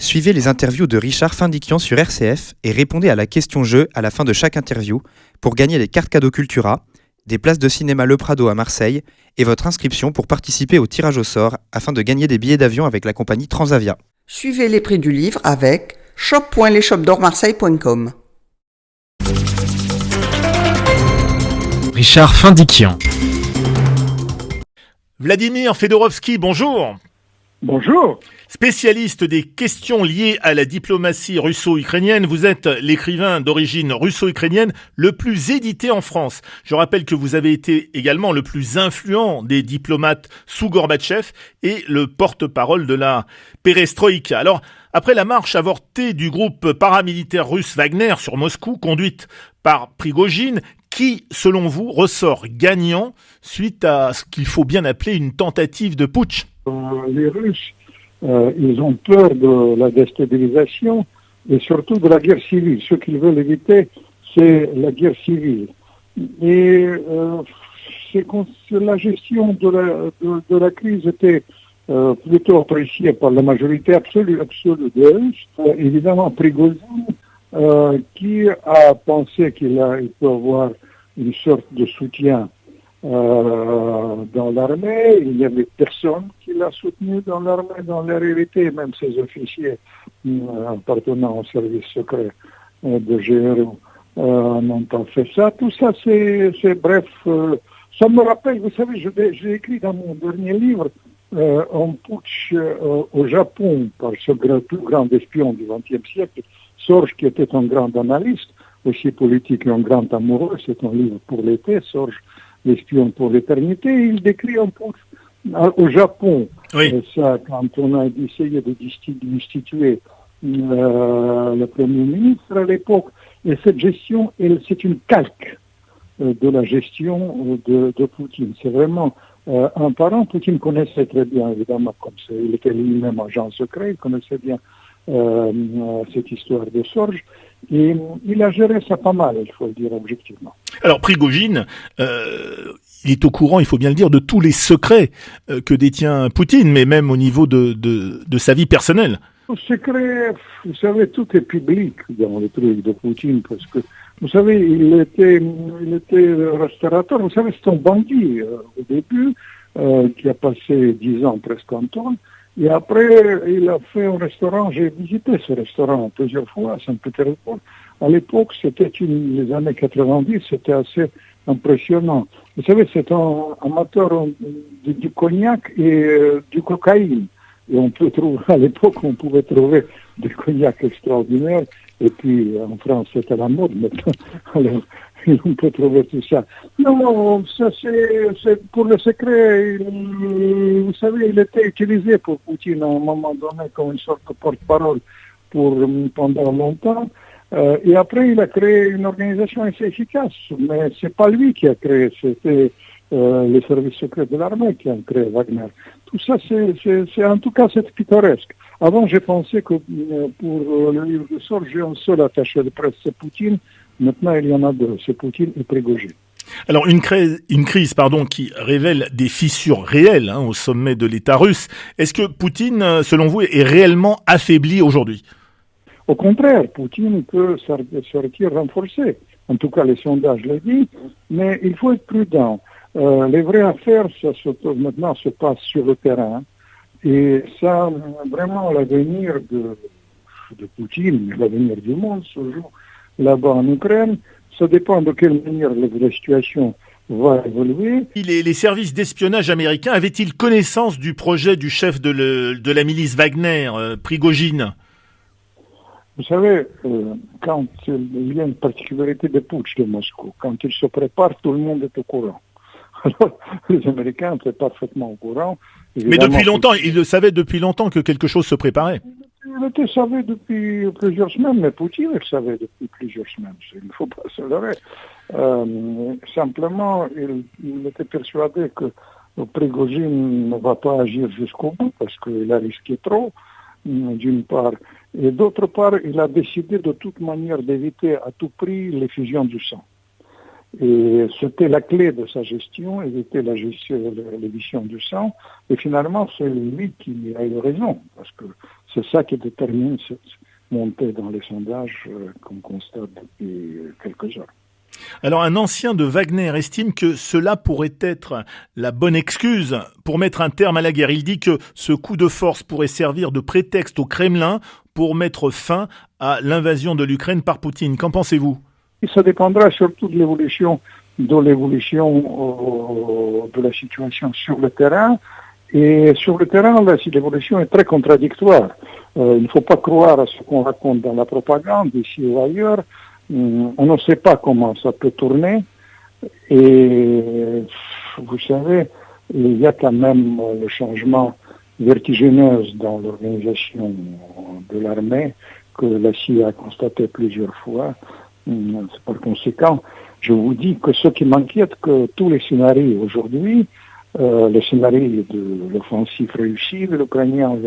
Suivez les interviews de Richard Findiquian sur RCF et répondez à la question-jeu à la fin de chaque interview pour gagner les cartes cadeaux Cultura, des places de cinéma Le Prado à Marseille et votre inscription pour participer au tirage au sort afin de gagner des billets d'avion avec la compagnie Transavia. Suivez les prix du livre avec shop.leshopdormarseille.com. Richard Findiquian. Vladimir Fedorovski, bonjour. Bonjour. Spécialiste des questions liées à la diplomatie russo-ukrainienne, vous êtes l'écrivain d'origine russo-ukrainienne le plus édité en France. Je rappelle que vous avez été également le plus influent des diplomates sous Gorbatchev et le porte-parole de la perestroïka. Alors, après la marche avortée du groupe paramilitaire russe Wagner sur Moscou, conduite par Prigojine, qui, selon vous, ressort gagnant suite à ce qu'il faut bien appeler une tentative de putsch? Les Russes, ils ont peur de la déstabilisation et surtout de la guerre civile. Ce qu'ils veulent éviter, c'est la guerre civile. Et la gestion de la crise était plutôt appréciée par la majorité absolue des Russes. Évidemment, Prigojine, qui a pensé qu'il peut avoir une sorte de soutien dans l'armée. Il n'y avait personne qui l'a soutenu dans l'armée, dans la réalité, même ses officiers appartenant au service secret de GRU n'ont pas fait ça. Tout ça, c'est bref. Ça me rappelle, vous savez, j'ai écrit dans mon dernier livre un putsch au Japon par ce plus grand espion du XXe siècle, Sorge, qui était un grand analyste, aussi politique et un grand amoureux. C'est un livre pour l'été, Sorge, l'espion pour l'éternité. Il décrit un putsch au Japon. Oui. Ça, quand on a essayé de destituer le Premier ministre à l'époque. Et cette gestion, c'est une calque de la gestion de Poutine. C'est vraiment un parent. Poutine connaissait très bien, évidemment, comme ça. Il était lui-même agent secret, il connaissait bien cette histoire de Sorge. Et il a géré ça pas mal, il faut le dire objectivement. Alors Prigojine, il est au courant, il faut bien le dire, de tous les secrets que détient Poutine, mais même au niveau de sa vie personnelle. Le secret, vous savez, tout est public dans le truc de Poutine, parce que, vous savez, il était restaurateur. Vous savez, c'est un bandit au début, qui a passé 10 ans presque en tourne. Et après, il a fait un restaurant. J'ai visité ce restaurant plusieurs fois à Saint-Pétersbourg. À l'époque, les années 90, c'était assez impressionnant. Vous savez, c'est un amateur du cognac et du cocaïne. Et on peut trouver, à l'époque, on pouvait trouver des cognacs extraordinaires. Et puis, en France, c'était la mode maintenant. Alors, on peut trouver tout ça. Non, ça c'est pour le secret. Vous savez, il était utilisé pour Poutine à un moment donné comme une sorte de porte-parole pendant longtemps. Et après, il a créé une organisation assez efficace. Mais c'est pas lui qui a créé, c'était les services secrets de l'armée qui ont créé Wagner. Tout ça, c'est en tout cas, c'est pittoresque. Avant, j'ai pensé que pour le livre de Sorge, j'ai un seul attaché de presse, c'est Poutine. Maintenant, il y en a deux, c'est Poutine et Prigojine. Alors, une crise qui révèle des fissures réelles au sommet de l'État russe. Est-ce que Poutine, selon vous, est réellement affaibli aujourd'hui? Au contraire, Poutine peut sortir renforcé. En tout cas, les sondages le disent, mais il faut être prudent. Les vraies affaires, maintenant, se passent sur le terrain. Et ça, vraiment, l'avenir de Poutine, l'avenir du monde, se joue là-bas en Ukraine. Ça dépend de quelle manière la situation va évoluer. Les services d'espionnage américains avaient-ils connaissance du projet du chef de la milice Wagner, Prigojine? Vous savez, quand il y a une particularité de putsch de Moscou, quand il se prépare, tout le monde est au courant. Alors, les Américains étaient parfaitement au courant. Mais depuis longtemps, ils le savaient depuis longtemps que quelque chose se préparait. Il le savait depuis plusieurs semaines, mais Poutine le savait depuis plusieurs semaines. Il ne faut pas se leurrer. Simplement, il était persuadé que Prigojine ne va pas agir jusqu'au bout parce qu'il a risqué trop, d'une part. Et d'autre part, il a décidé de toute manière d'éviter à tout prix l'effusion du sang. Et c'était la clé de sa gestion, éviter l'édition du sang. Et finalement, c'est lui qui a eu raison, parce que C'est ça qui détermine cette montée dans les sondages qu'on constate depuis quelques heures. Alors un ancien de Wagner estime que cela pourrait être la bonne excuse pour mettre un terme à la guerre. Il dit que ce coup de force pourrait servir de prétexte au Kremlin pour mettre fin à l'invasion de l'Ukraine par Poutine. Qu'en pensez-vous ? Et ça dépendra surtout de l'évolution de la situation sur le terrain. Et sur le terrain, là, si l'évolution est très contradictoire. Il ne faut pas croire à ce qu'on raconte dans la propagande, ici ou ailleurs. On ne sait pas comment ça peut tourner. Et vous savez, il y a quand même le changement vertigineux dans l'organisation de l'armée que la CIA a constaté plusieurs fois. Par conséquent, je vous dis que ce qui m'inquiète, que tous les scénarios aujourd'hui, le scénario de l'offensive réussie de l'Ukrainien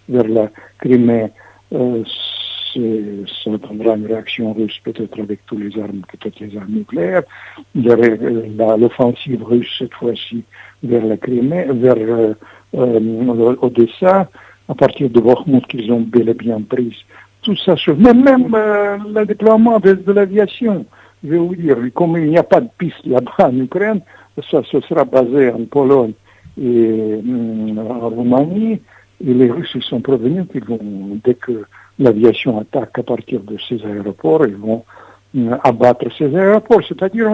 vers la Crimée, ça attendra une réaction russe peut-être avec toutes les armes nucléaires. Il y aurait l'offensive russe cette fois-ci vers la Crimée, vers Odessa, à partir de Bakhmout qu'ils ont bel et bien prise. Tout ça, même le déploiement de l'aviation. Je vais vous dire, comme il n'y a pas de piste là-bas en Ukraine, ça se sera basé en Pologne et en Roumanie. Et les Russes ils sont prévenus qu'ils vont, dès que l'aviation attaque à partir de ces aéroports, ils vont abattre ces aéroports. C'est-à-dire,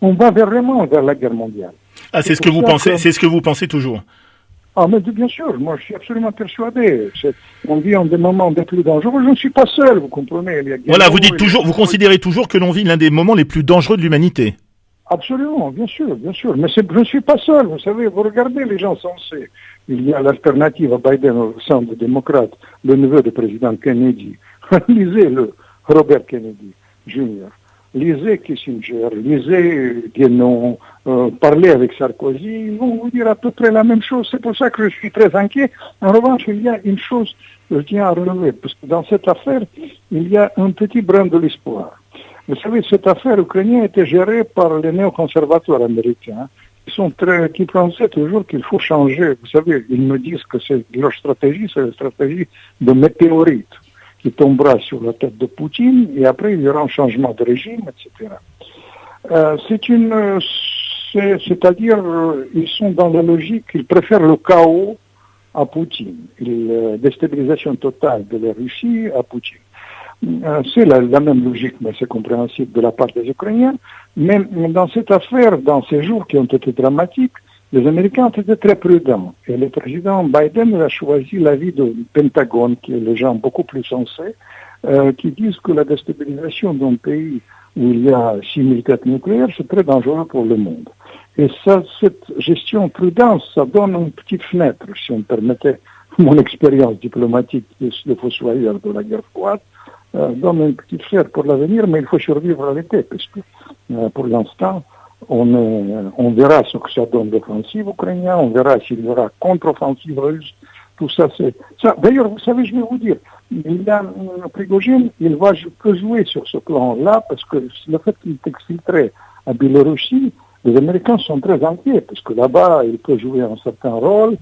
on va vraiment vers la guerre mondiale. Ah, c'est ce que vous pensez, c'est ce que vous pensez toujours. Ah, mais bien sûr, moi je suis absolument persuadé. On vit en des moments des plus dangereux. Je ne suis pas seul, vous comprenez. Voilà, vous dites toujours, vous considérez toujours que l'on vit l'un des moments les plus dangereux de l'humanité. Absolument, bien sûr, bien sûr. Mais je ne suis pas seul, vous savez, vous regardez les gens sensés. Il y a l'alternative à Biden au sein des démocrates, le neveu du président Kennedy. Lisez-le, Robert Kennedy Jr. Lisez Kissinger, lisez Guénon, parlez avec Sarkozy, ils vont vous dire à peu près la même chose. C'est pour ça que je suis très inquiet. En revanche, il y a une chose que je tiens à relever, parce que dans cette affaire, il y a un petit brin de l'espoir. Vous savez, cette affaire ukrainienne était gérée par les néoconservateurs américains, qui pensaient toujours qu'il faut changer. Vous savez, ils me disent que leur stratégie, c'est la stratégie de météorite qui tombera sur la tête de Poutine, et après il y aura un changement de régime, etc. C'est-à-dire, ils sont dans la logique, ils préfèrent le chaos à Poutine, la déstabilisation totale de la Russie à Poutine. C'est la même logique, mais c'est compréhensible de la part des Ukrainiens. Mais dans cette affaire, dans ces jours qui ont été dramatiques, les Américains ont été très prudents. Et le président Biden a choisi l'avis du Pentagone, qui est les gens beaucoup plus sensés, qui disent que la déstabilisation d'un pays où il y a 6000 têtes nucléaires, c'est très dangereux pour le monde. Et ça, cette gestion prudente, ça donne une petite fenêtre, si on me permettait mon expérience diplomatique de fossoyeur de la guerre froide, donne une petite fenêtre pour l'avenir, mais il faut survivre à l'été, parce que pour l'instant, on verra ce que ça donne l'offensive ukrainienne, on verra s'il y aura contre-offensive russe, tout ça c'est... Ça, d'ailleurs, vous savez, je vais vous dire, il y a Prigogine, il va jouer sur ce plan-là, parce que le fait qu'il est exfiltré à Biélorussie, les Américains sont très inquiets, parce que là-bas, il peut jouer un certain rôle.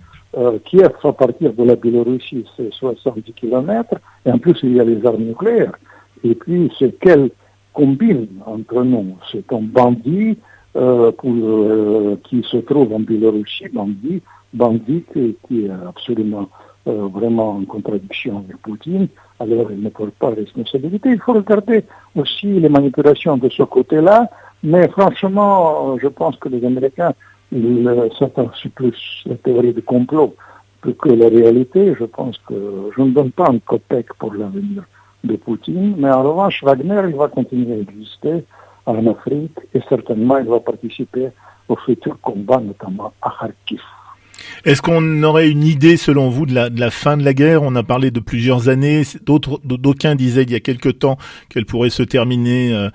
Kiev, à partir de la Biélorussie, c'est 70 km, et en plus, il y a les armes nucléaires. Et puis, c'est quelle combine entre nous. C'est un bandit qui se trouve en Biélorussie, bandit qui est absolument vraiment en contradiction avec Poutine, alors il ne porte pas responsabilité. Il faut regarder aussi les manipulations de ce côté-là, mais franchement, je pense que les Américains, c'est plus la théorie du complot que la réalité. Je pense que je ne donne pas un copec pour l'avenir de Poutine, mais en revanche, Wagner, il va continuer à exister en Afrique et certainement il va participer au futur combat, notamment à Kharkiv. Est-ce qu'on aurait une idée, selon vous, de la fin de la guerre ? On a parlé de plusieurs années. D'aucuns disaient il y a quelque temps qu'elle pourrait se terminer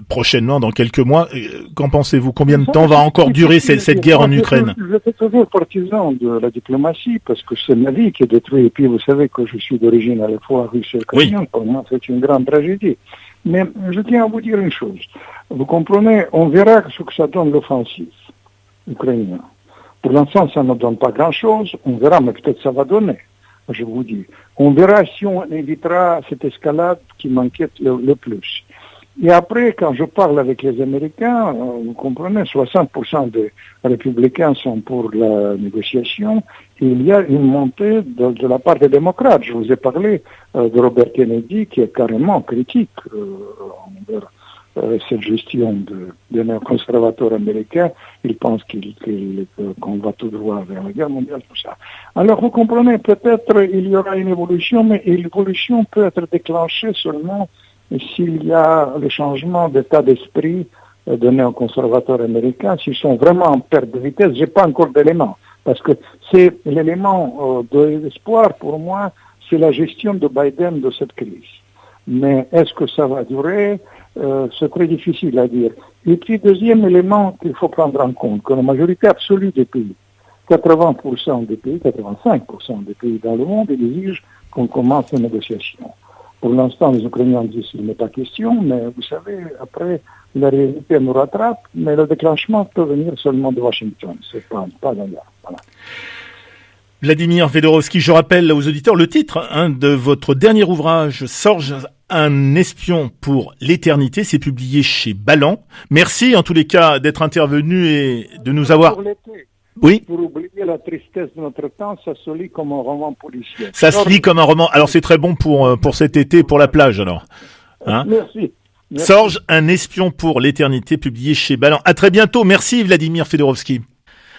prochainement, dans quelques mois. Qu'en pensez-vous ? Combien de temps va encore durer cette guerre en Ukraine ? Je suis toujours partisan de la diplomatie, parce que c'est ma vie qui est détruite. Et puis vous savez que je suis d'origine à la fois russe et ukrainienne. Oui. Pour moi, c'est une grande tragédie. Mais je tiens à vous dire une chose. Vous comprenez, on verra ce que ça donne l'offensive ukrainienne. Pour l'instant, ça ne donne pas grand-chose. On verra, mais peut-être ça va donner. je vous dis. On verra si on évitera cette escalade qui m'inquiète le plus. Et après, quand je parle avec les Américains, vous comprenez, 60% des républicains sont pour la négociation. Et il y a une montée de la part des démocrates. Je vous ai parlé de Robert Kennedy, qui est carrément critique envers cette gestion des néoconservateurs américains. Il pense qu'on va tout droit vers la guerre mondiale, tout ça. Alors, vous comprenez, peut-être il y aura une évolution, mais l'évolution peut être déclenchée seulement s'il y a le changement d'état d'esprit de néoconservateurs américains, s'ils sont vraiment en perte de vitesse. J'ai pas encore d'éléments, parce que c'est l'élément d'espoir pour moi, c'est la gestion de Biden de cette crise. Mais est-ce que ça va durer? C'est très difficile à dire. Et puis, deuxième élément qu'il faut prendre en compte, que la majorité absolue des pays, 80% des pays, 85% des pays dans le monde exigent qu'on commence les négociations. Pour l'instant, les Ukrainiens disent qu'il n'est pas question, mais vous savez, après, la réalité nous rattrape, mais le déclenchement peut venir seulement de Washington, c'est pas d'ailleurs. Voilà. Vladimir Fedorovski, je rappelle aux auditeurs le titre de votre dernier ouvrage, Sorge, un espion pour l'éternité, c'est publié chez Ballant. Merci en tous les cas d'être intervenu et de nous avoir... Oui. Pour oublier la tristesse de notre temps, ça se lit comme un roman policier. Ça se lit comme un roman. Alors c'est très bon pour cet été, pour la plage alors. Hein? Merci. Sorge, un espion pour l'éternité, publié chez Ballant. À très bientôt. Merci Vladimir Fedorovski.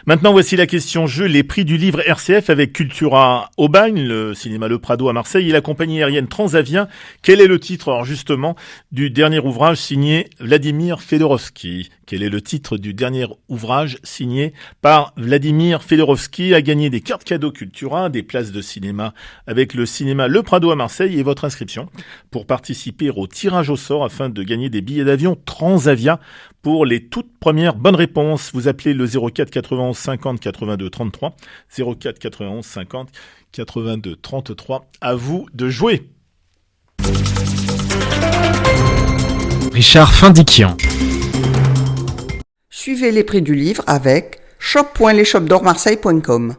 Maintenant, voici la question jeu, les prix du livre RCF avec Cultura Aubagne, le cinéma Le Prado à Marseille et la compagnie aérienne Transavia. Quel est le titre, alors justement, du dernier ouvrage signé Vladimir Fedorovski? Quel est le titre du dernier ouvrage signé par Vladimir Fedorovski? A gagné des cartes cadeaux Cultura, des places de cinéma avec le cinéma Le Prado à Marseille et votre inscription pour participer au tirage au sort afin de gagner des billets d'avion Transavia. Pour les toutes premières bonnes réponses, vous appelez le 04 91 50 82 33, 04 91 50 82 33. À vous de jouer. Richard Findiquian. Suivez les prix du livre avec shop.lesshopdormarseille.com.